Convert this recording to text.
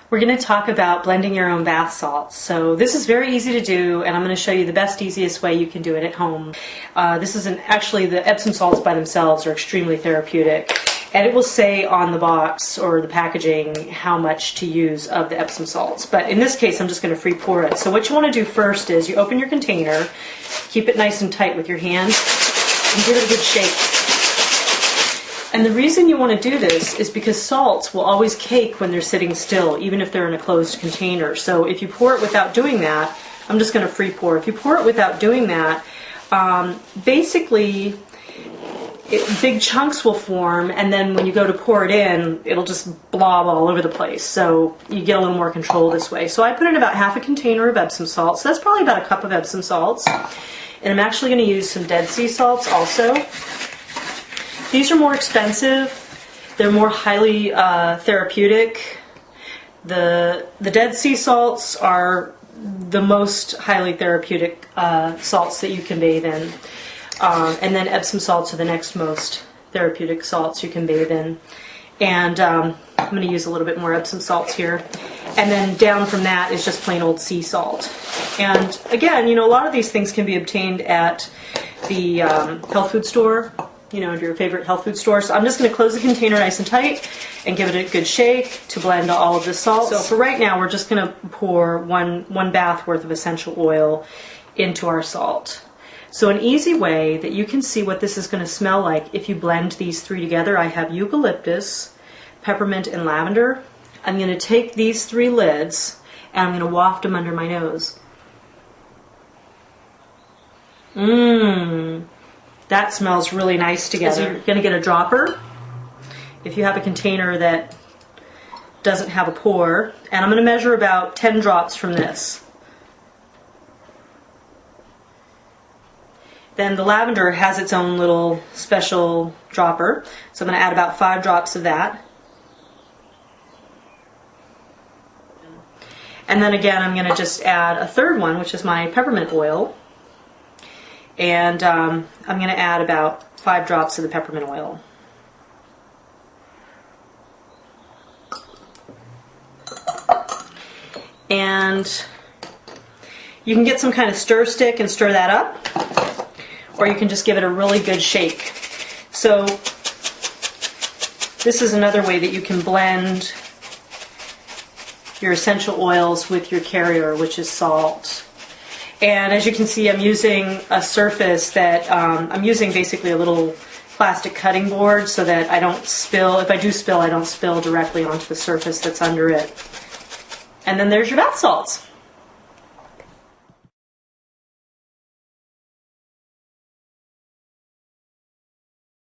We're going to talk about blending your own bath salts. So this is very easy to do, and I'm going to show you the best, easiest way you can do it at home. Actually, the Epsom salts by themselves are extremely therapeutic, and it will say on the box or the packaging how much to use of the Epsom salts. But in this case, I'm just going to free pour it. So what you want to do first is you open your container, keep it nice and tight with your hand, and give it a good shake. And the reason you want to do this is because salts will always cake when they're sitting still, even if they're in a closed container. So if you pour it without doing that, I'm just going to free pour. If you pour it without doing that, basically big chunks will form, and then when you go to pour it in, it'll just blob all over the place. So you get a little more control this way. So I put in about half a container of Epsom salts. So that's probably about a cup of Epsom salts. And I'm actually going to use some Dead Sea salts also. These are more expensive. They're more highly therapeutic. The Dead Sea salts are the most highly therapeutic salts that you can bathe in. And then Epsom salts are the next most therapeutic salts you can bathe in. And I'm going to use a little bit more Epsom salts here. And then down from that is just plain old sea salt. And again, a lot of these things can be obtained at the health food store, your favorite health food store. So I'm just going to close the container nice and tight and give it a good shake to blend all of the salt. So for right now, we're just going to pour one bath worth of essential oil into our salt. So an easy way that you can see what this is going to smell like if you blend these three together, I have eucalyptus, peppermint, and lavender. I'm going to take these three lids and I'm going to waft them under my nose. That smells really nice together. So you're going to get a dropper if you have a container that doesn't have a pour, and I'm going to measure about 10 drops from this. Then the lavender has its own little special dropper, so I'm going to add about 5 drops of that. And then again, I'm going to just add a third one, which is my peppermint oil. And I'm going to add about 5 drops of the peppermint oil. And you can get some kind of stir stick and stir that up, or you can just give it a really good shake. So this is another way that you can blend your essential oils with your carrier, which is salt. And as you can see, I'm using a surface that I'm using basically a little plastic cutting board so that I don't spill. If I do spill, I don't spill directly onto the surface that's under it. And then there's your bath salts.